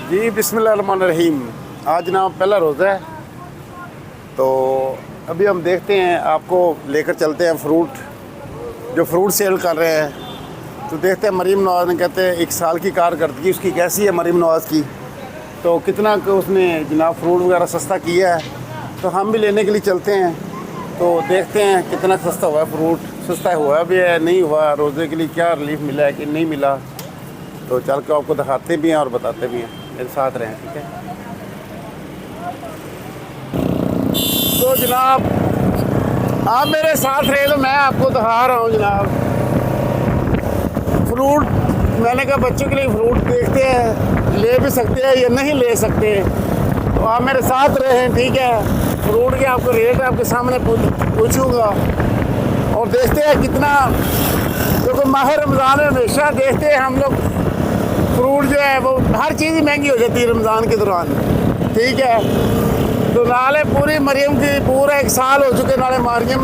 जी बिस्मिल्लाहिर्रहमानिर्रहीम। आज जनाब पहला रोज़ा है, तो अभी हम देखते हैं, आपको लेकर चलते हैं जो फ्रूट सेल कर रहे हैं। तो देखते हैं मरीम नवाज़ ने, कहते हैं 1 साल की कारकर्दगी उसकी कैसी है मरीम नवाज़ की, तो कितना उसने जनाब फ्रूट वगैरह सस्ता किया है। तो हम भी लेने के लिए चलते हैं, तो देखते हैं कितना सस्ता हुआ है फ्रूट, सस्ता हुआ भी है नहीं हुआ, रोज़े के लिए क्या रिलीफ मिला है कि नहीं मिला। तो चल के आपको दिखाते भी हैं और बताते भी हैं, मेरे साथ रहें, ठीक है। तो जनाब आप मेरे साथ रहे, तो मैं आपको दिखा रहा हूँ जनाब फ्रूट। मैंने कहा बच्चों के लिए फ्रूट देखते हैं, ले भी सकते हैं या नहीं ले सकते, तो आप मेरे साथ रहें, ठीक है। फ्रूट के आपको रेट आपके सामने पूछूंगा और देखते हैं कितना, क्योंकि माह रमज़ान में हमेशा देखते हैं हम लोग फ्रूट जो है वो हर चीज़ ही महंगी हो जाती है रमज़ान के दौरान, ठीक है। तो नाले पूरी मरियम की पूरा 1 साल हो चुके, नाले मरियम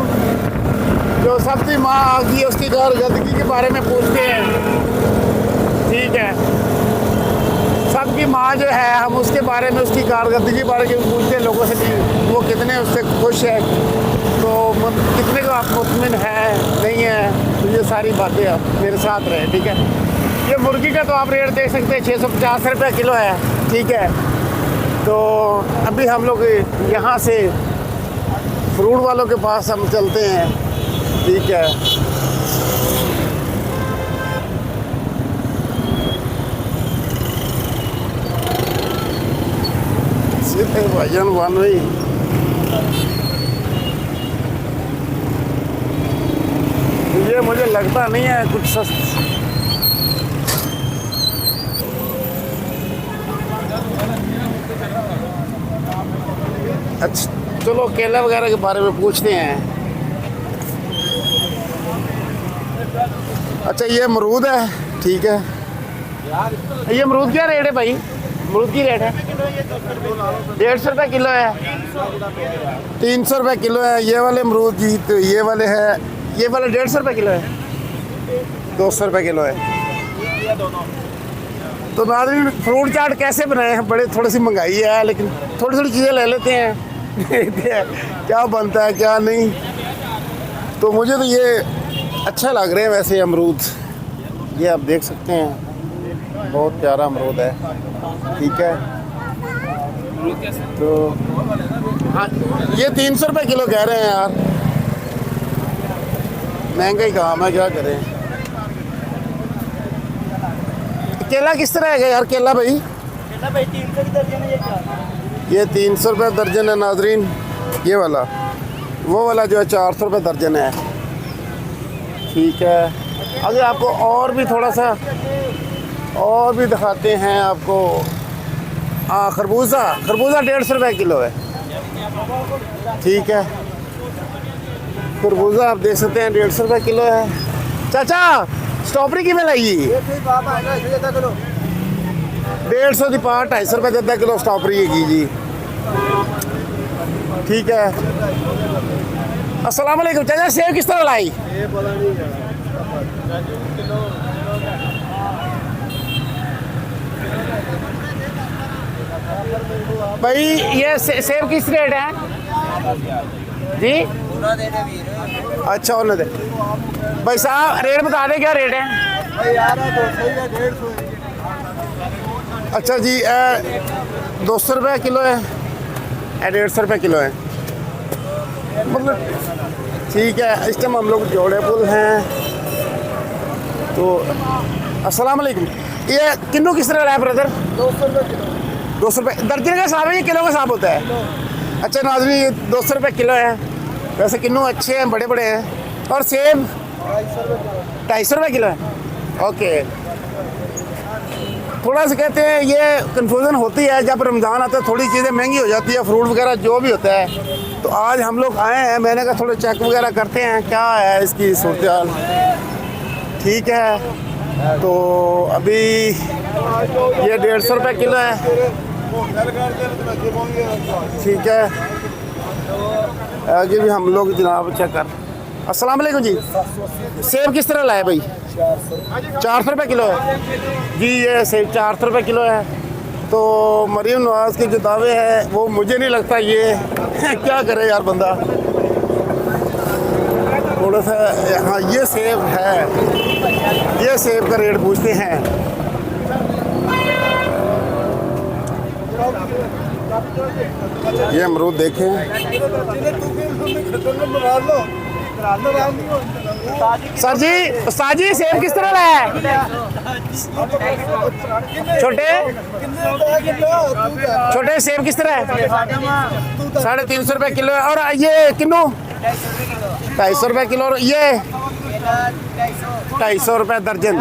जो सबकी माँ आ गई उसकी कारकर्दगी के बारे में पूछते हैं, ठीक है। सबकी माँ जो है हम उसके बारे में, उसकी कारकर्दगी के बारे में पूछते हैं लोगों से कि वो कितने उससे खुश है, तो कितने को आप मुतमिन है नहीं है। तो ये सारी बातें आप मेरे साथ रहे, ठीक है। ये मुर्गी का तो आप रेट देख सकते हैं 650 रुपये किलो है, ठीक है। तो अभी हम लोग यहाँ से फ्रूट वालों के पास हम चलते हैं, ठीक है। सीधे भाईजान बन रही, ये मुझे लगता नहीं है कुछ सस्ता। अच्छा चलो केला वगैरह के बारे में पूछते हैं। अच्छा ये अमरूद है, ठीक है। ये अमरूद क्या रेट है भाई? अमरूद की रेट है 150 रुपये किलो है, 300 रुपये किलो है ये वाले अमरूद जी। तो ये वाले है, ये वाले 150 रुपये किलो है, 200 रुपये किलो है। तो नाज़रीन फ्रूट चाट कैसे बनाए हैं, बड़े थोड़ी सी महंगाई है, लेकिन थोड़ी थोड़ी चीज़ें ले लेते हैं, देखते हैं क्या बनता है क्या नहीं। तो मुझे तो ये अच्छा लग रहे हैं वैसे अमरूद, ये आप देख सकते हैं बहुत प्यारा अमरूद है, ठीक है। तो हाँ ये 300 रुपये किलो कह रहे हैं यार, महंगाई काम है, क्या करें। केला किस तरह है यार? केला भाई 300 की दर्जन है ये 300 रुपये दर्जन है नाजरीन। ये वाला, वो वाला जो है 400 रुपये दर्जन है, ठीक है। अगर आपको और भी थोड़ा सा और भी दिखाते हैं आपको। हाँ खरबूजा 150 रुपये किलो है, ठीक है। खरबूजा आप देख सकते हैं 150 रुपये किलो है। चाचा स्ट्रॉबेरी किमें लाइए? 150 की पार, 250 रुपये अद्धा किलो स्ट्रॉबेरी है जी, ठीक है। अस्सलाम वालेकुम चाचा, सेब किस तरह लाई? भाई ये सेब किस रेट है जी? अच्छा उन्हें दे भाई साहब, रेट बता दें क्या रेट है? अच्छा जी 200 रुपये किलो है, 150 रुपये किलो है, मतलब ठीक है। इस टाइम हम लोग जोड़े पुल हैं। तो अस्सलाम वालेकुम, ये किलो किस तरह है ब्रदर? 200 रुपये किलो। 200 रुपये दर्जन का हिसाब है, ये किलो का हिसाब होता है? अच्छा नाज़रीन ये 200 रुपये किलो है, वैसे किन्नू अच्छे हैं, बड़े बड़े हैं। और सेब 250 रुपये किलो है, ओके। थोड़ा सा कहते हैं ये कन्फ्यूज़न होती है जब रमज़ान आता है, थोड़ी चीज़ें महंगी हो जाती है, फ्रूट वगैरह जो भी होता है। तो आज हम लोग आए हैं, मैंने कहा थोड़े चेक वगैरह करते हैं क्या है इसकी सूरत हाल, ठीक है। तो अभी ये 150 रुपये किलो है, ठीक है। आगे भी हम लोग जनाब चेक कर। अस्सलाम वालेकुम जी, सेब किस तरह लाए भाई? 400 रुपये किलो है जी। ये सेब 400 रुपये किलो है, तो मरीम नवाज़ के जो दावे हैं वो मुझे नहीं लगता ये क्या करे यार बंदा। थोड़ा सा हाँ ये सेब है, ये सेब का रेट पूछते हैं। ये अमरूद देखें। सर जी, उस्ताद जी सेब किस तरह है? छोटे सेब किस तरह है? 350 रुपये किलो है। और ये किलो 250 रुपये किलो। और ये 250 रुपये दर्जन।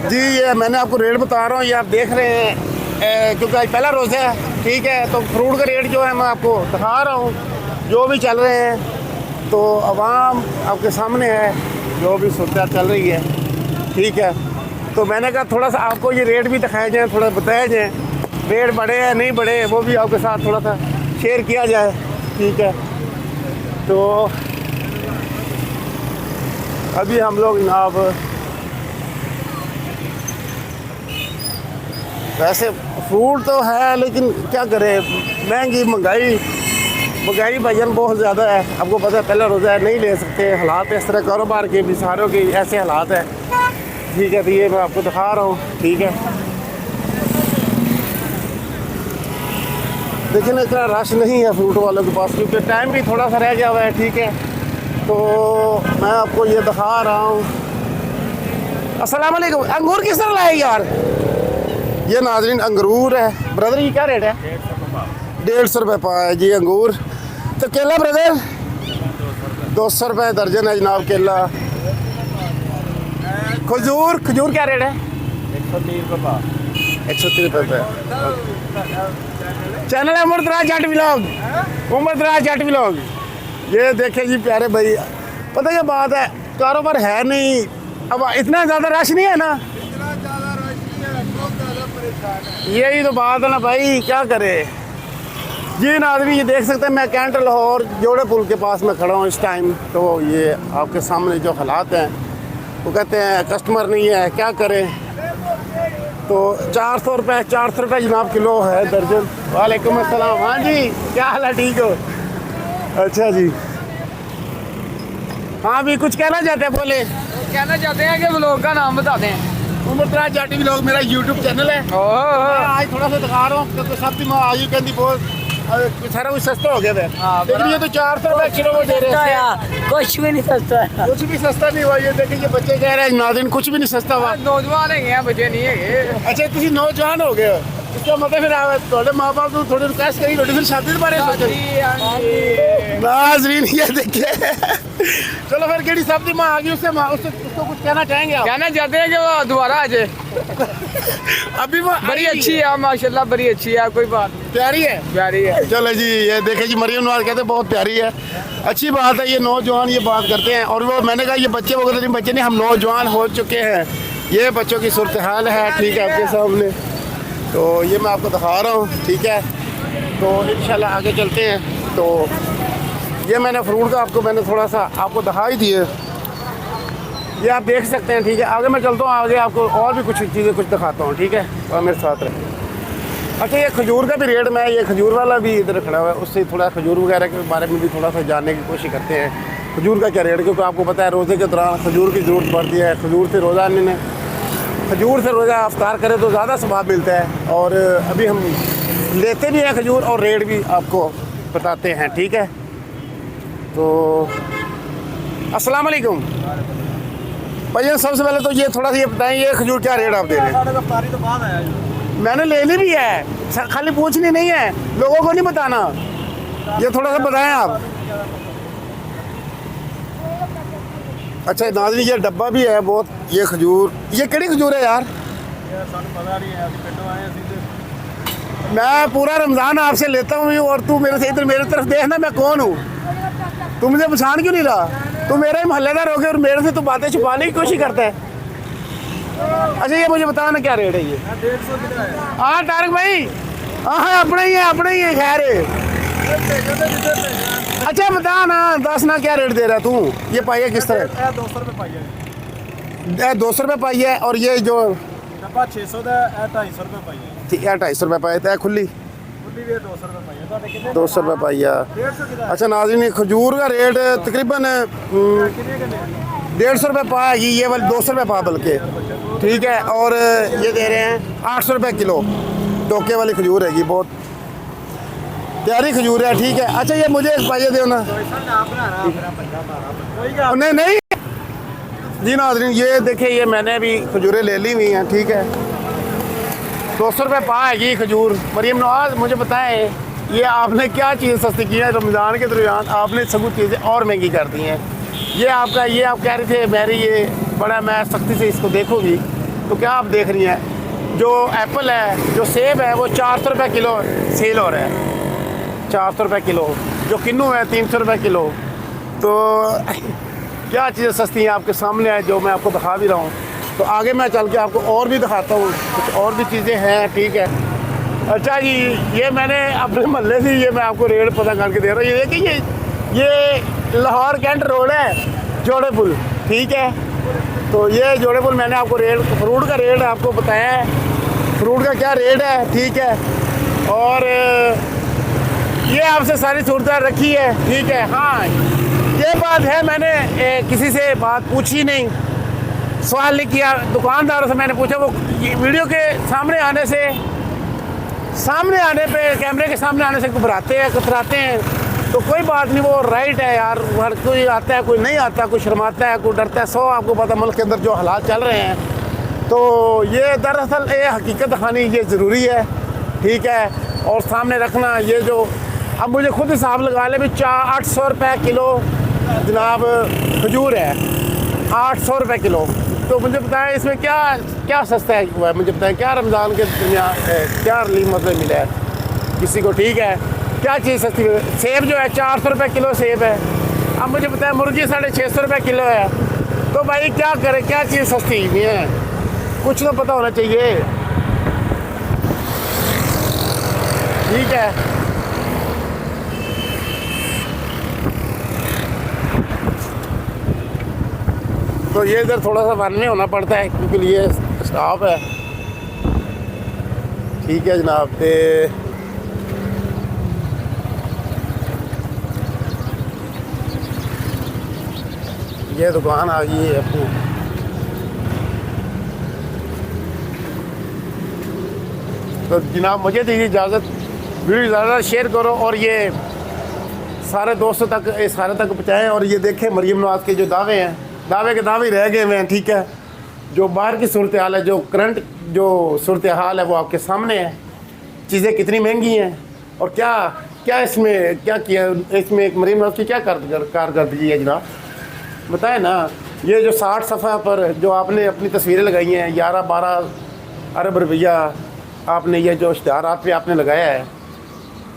जी ये मैंने आपको रेट बता रहा हूँ, ये आप देख रहे हैं क्योंकि आज पहला रोज़ा है, ठीक है। तो फ्रूट का रेट जो है मैं आपको दिखा रहा हूँ, जो भी चल रहे हैं। तो आवाम आपके सामने है, जो भी सूरत चल रही है, ठीक है। तो मैंने कहा थोड़ा सा आपको ये रेट भी दिखाए जाए, थोड़ा बताया जाए, रेट बढ़े या नहीं बढ़े वो भी आपके साथ थोड़ा सा शेयर किया जाए, ठीक है। तो अभी हम लोग जनाब वैसे फ्रूट तो है लेकिन क्या करें, महंगी महंगाई भाईजान बहुत ज़्यादा है। आपको पता है पहला रोज़ा है, नहीं ले सकते, हालात इस तरह कारोबार के भी सारों के ऐसे हालात है, ठीक है। तो ये मैं आपको दिखा रहा हूँ, ठीक है। लेकिन इतना रश नहीं है फ्रूट वालों के पास क्योंकि टाइम भी थोड़ा सा रह गया हुआ है, ठीक है। तो मैं आपको ये दिखा रहा हूँ। अस्सलाम वालेकुम। अंगूर किस तरह लाए यार? ये नाज़रीन अंगूर है ब्रदर, ये क्या रेट है? 150 रुपये पाव है जी अंगूर। तो केला ब्रदर 200 रुपये दर्जन है जनाब केला। खजूर क्या रेट है? 130 रुपये पाव। 130 रुपये। चैनल है उमर दराज जट व्लॉग, उमर दराज जट व्लॉग। ये देखे जी प्यारे भाई, पता क्या बात है, कारोबार है नहीं, अब इतना ज़्यादा रश नहीं है ना, यही तो बात है ना भाई, क्या करे जी। नाज़रीन ये देख सकते हैं, मैं कैंट लाहौर जोड़े पुल के पास में खड़ा हूँ इस टाइम। तो ये आपके सामने जो हालात हैं, वो कहते हैं कस्टमर नहीं है, क्या करें। तो 400 रुपये जनाब किलो है दर्जन। वालेकुम अस्सलाम। हाँ जी क्या हाल है, ठीक हो? अच्छा जी, हाँ भी कुछ कहना चाहते हैं? बोले। कहना चाहते हैं कि व्लॉग का नाम बता दें। उमर दराज जाटी व्लॉग मेरा यूट्यूब चैनल है। आज थोड़ा सा दिखा रहा हूँ क्योंकि सब दिन आज कहती बहुत सारा कुछ सस्ता हो गया है, लेकिन ये तो 400 रुपये किलो में दे रहे हैं। कुछ भी नहीं सस्ता है, कुछ भी सस्ता नहीं हुआ। ये देखिए ये बच्चे कह रहे हैं नाज़रीन कुछ भी नहीं सस्ता हुआ। नौजवान है बच्चे नहीं है। अच्छा तुम नौजवान हो गए, इसका मतलब फिर थोड़े माँ बाप तो थोड़ी रिक्वेस्ट करी थोड़ी फिर शादी के बारे में नाज़रीन ये देखिए। चलो फिर केड़ी सब्जी माँ आ गई, उसको कुछ कहना चाहेंगे आप? कहना चाहते हैं कि वो दोबारा आ जाए। अभी वो बड़ी अच्छी है माशाल्लाह, बड़ी अच्छी है, कोई बात नहीं, प्यारी है, प्यारी है। चलो जी ये देखे जी मरियम नवाज कहते बहुत प्यारी है, अच्छी बात है। ये नौजवान ये बात करते हैं, और वो मैंने कहा ये बच्चे वगैरह नहीं, बच्चे नहीं, हम नौजवान हो चुके हैं। ये बच्चों की सूरत हाल है, ठीक है, आपके सामने। तो ये मैं आपको दिखा रहा हूँ, ठीक है। तो इंशाल्लाह आगे चलते हैं। तो ये मैंने फ्रूट का आपको मैंने थोड़ा सा आपको दिखा ही दिए, ये आप देख सकते हैं, ठीक है। आगे मैं चलता हूँ, आगे आपको और भी कुछ चीज़ें कुछ दिखाता हूँ, ठीक है, और मेरे साथ रहे। अच्छा ये खजूर का भी रेट, मैं ये खजूर वाला भी इधर खड़ा हुआ है, उससे थोड़ा खजूर वगैरह के बारे में भी थोड़ा सा जानने की कोशिश करते हैं। खजूर का क्या रेट, क्योंकि आपको पता है रोज़े के दौरान खजूर की ज़रूरत पड़ती है। खजूर से रोज़ा अफ्तार करें तो ज़्यादा सवाब मिलता है। और अभी हम लेते भी हैं खजूर और रेट भी आपको बताते हैं, ठीक है। तो अस्सलाम वालेकुम भैया, सबसे पहले तो ये थोड़ा सा ये बताएं, ये खजूर क्या रेट आप दे रहे हैं? मैंने लेनी भी है, खाली पूछनी नहीं है, लोगों को नहीं बताना, ये थोड़ा सा बताएं आप। अच्छा नाज़रीन ये डब्बा भी है बहुत, ये खजूर, ये केड़ी खजूर है यार? मैं पूरा रमज़ान आपसे लेता हूँ और तू मेरे से इधर मेरे तरफ देखना मैं कौन हूँ, तू मुझे पहचान क्यों नहीं रहा? तू मेरा ही मोहल्लेदार हो गया और मेरे से तू बातें छुपाने की कोशिश करता है। अच्छा ये मुझे बताना क्या रेट है ये? 150 हाँ तारक भाई, हाँ अपना ही है खैर। अच्छा बता ना, 10 ना क्या रेट दे रहा तू? ये पाइया किस तरह? 200 रुपये पाइया। 200 रुपये पाइया। और ये जो डब्बा 600 ਦਾ ਇਹ 250 ਰੁਪਏ ਪਾਈ ਹੈ ठीक है 250 रुपये पाए तो खुली ਖੁੱਲੀ ਵੀ 200 ਰੁਪਏ ਪਾਈ ਹੈ ਤੁਹਾਡੇ ਕਿੰਨੇ 200 रुपये पाई है 150 ਕਿਦਾ अच्छा नाज़रीन खजूर का रेट तकरीबन ਕਿੰਨੇ ਕਿੰਨੇ 150 रुपये पा है ये वाली 200 रुपये पा बल्कि ठीक है। और ये दे रहे हैं 800 रुपये किलो टोके वाली खजूर हैगी बहुत प्यारी खजूर है ठीक है। अच्छा ये मुझे एक पाइए दो ना नहीं नहीं जी नाज़रीन ये देखिए ये मैंने अभी खजूरें ले ली हुई हैं ठीक है 200 रुपये पा है ये खजूर। मरीम नवाज मुझे बताएं ये आपने क्या चीज़ सस्ती की है रमज़ान के दरमियान आपने सब चीज़ें और महंगी कर दी हैं। ये आपका ये आप कह रहे थे मेरी ये बड़ा मैं सख्ती से इसको देखूँगी तो क्या आप देख रही हैं जो एप्पल है जो सेब है वो 400 रुपये किलो सेल हो रहा है 400 रुपये किलो। जो किन्नू है 300 रुपये किलो। तो क्या चीज़ें सस्ती हैं आपके सामने है जो मैं आपको दिखा भी रहा हूँ। तो आगे मैं चल के आपको और भी दिखाता हूँ कुछ और भी चीज़ें हैं ठीक है। अच्छा जी ये मैंने अपने मोहल्ले से ये मैं आपको रेट पता करके दे रहा हूँ। ये देखिए ये लाहौर कैंट रोड है जोड़े पुल ठीक है। तो ये जोड़े पुल मैंने आपको रेट फ्रूट का रेट आपको बताया है फ्रूट का क्या रेट है ठीक है। और ये आपसे सारी सूरतें रखी है ठीक है। हाँ ये बात है मैंने किसी से बात पूछी नहीं सवाल नहीं किया दुकानदारों से मैंने पूछा वो वीडियो के सामने आने पे कैमरे के सामने आने से घबराते हैं कतराते हैं। तो कोई बात नहीं वो राइट है यार हर कोई आता है कोई नहीं आता कोई शर्माता है कोई डरता है। सो आपको पता मुल्क के अंदर जो हालात चल रहे हैं तो ये दरअसल ये हकीकत दिखानी ये ज़रूरी है ठीक है। और सामने रखना ये जो अब मुझे खुद हिसाब लगा ले भी 800 रुपये किलो जनाब खजूर है 800 रुपये किलो। तो मुझे बताएं इसमें क्या क्या सस्ता है हुआ है मुझे बताएं क्या रमज़ान के दरमियान क्या रिलीफ मतलब मिला है किसी को ठीक है। क्या चीज़ सस्ती सेब जो है 400 रुपये किलो सेब है। अब मुझे बताएं मुर्गी 650 रुपये किलो है। तो भाई क्या करें क्या चीज़ सस्ती नहीं है कुछ तो पता होना चाहिए ठीक है। तो ये इधर थोड़ा सा वन में होना पड़ता है क्योंकि ये स्टाफ है ठीक है जनाब। ते ये दुकान आ गई है अपनी तो जनाब मुझे दीजिए इजाज़त वीडियो ज़्यादा शेयर करो और ये सारे दोस्तों तक सारे तक पहुँचाएँ। और ये देखें मरीम नवाज के जो दावे हैं दावे के दावे रह गए हुए हैं ठीक है। जो बाहर की सूरत हाल है जो करंट जो सूरत हाल है वो आपके सामने है चीज़ें कितनी महंगी हैं और क्या क्या इसमें क्या किया इसमें एक मरीम नवाज की क्या कारकर्दगी है जनाब बताएं ना। ये जो 60 सफ़ा पर जो आपने अपनी तस्वीरें लगाई हैं 11-12 अरब रुपया आपने ये जो इश्तिहारात पे आपने लगाया है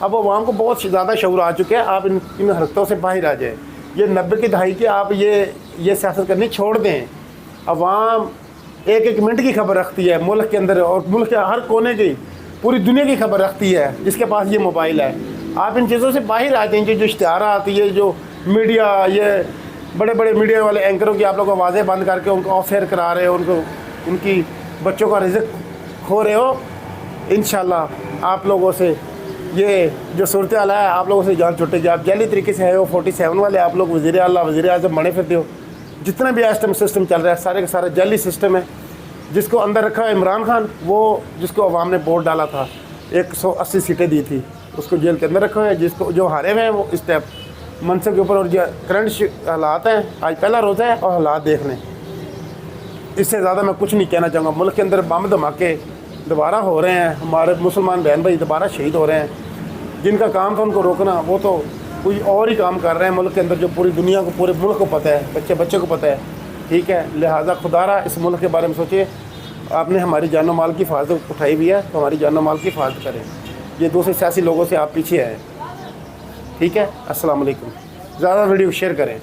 अब आवाम को बहुत ज़्यादा शऊर आ चुके हैं। आप इन हरकतों से बाहर आ जाए। ये 90 की दहाई के आप ये सियासत करनी छोड़ दें। अवाम एक मिनट की खबर रखती है मुल्क के अंदर और मुल्क के हर कोने की पूरी दुनिया की खबर रखती है जिसके पास ये मोबाइल है। आप इन चीज़ों से बाहर आ जाएंगे जो इश्तिहारात ये जो मीडिया ये बड़े बड़े मीडिया वाले एंकरों की आप लोग आवाज़ें बंद करके उनको ऑफ एयर करा रहे हो उनको उनकी बच्चों का रिज़्क खो रहे हो। इंशाल्लाह आप लोगों से ये जो सूरत हाल है आप लोगों से जान छुटेगी। आप जैली तरीके से है वो 47 वाले आप लोग वज़ीर आला वज़ीर आज़म बने फिरते हो। जितना भी सिस्टम चल रहा है सारे का सारा जैली सिस्टम है जिसको अंदर रखा है इमरान खान वो जिसको अवाम ने वोट डाला था 180 सीटें दी थी उसको जेल के अंदर रखा है। जिसको जो हारे हुए हैं वो इस टाइप मनसब के ऊपर और जो करंट हालात हैं आज पहला रोज़ा है और हालात देख लें। इससे ज़्यादा मैं कुछ नहीं कहना चाहूँगा। मुल्क के अंदर बम धमाके दोबारा हो रहे हैं हमारे मुसलमान बहन भाई दोबारा शहीद हो रहे हैं। जिनका काम था उनको रोकना वो तो कोई और ही काम कर रहे हैं मुल्क के अंदर जो पूरी दुनिया को पूरे मुल्क को पता है बच्चे को पता है ठीक है। लिहाजा खुदारा इस मुल्क के बारे में सोचिए। आपने हमारी जान माल की हिफाजत उठाई हुई है तो हमारी जान माल की हिफाजत करें। ये दूसरे सियासी लोगों से आप पीछे आए ठीक है। अस्सलाम वालेकुम। ज़्यादा वीडियो शेयर करें।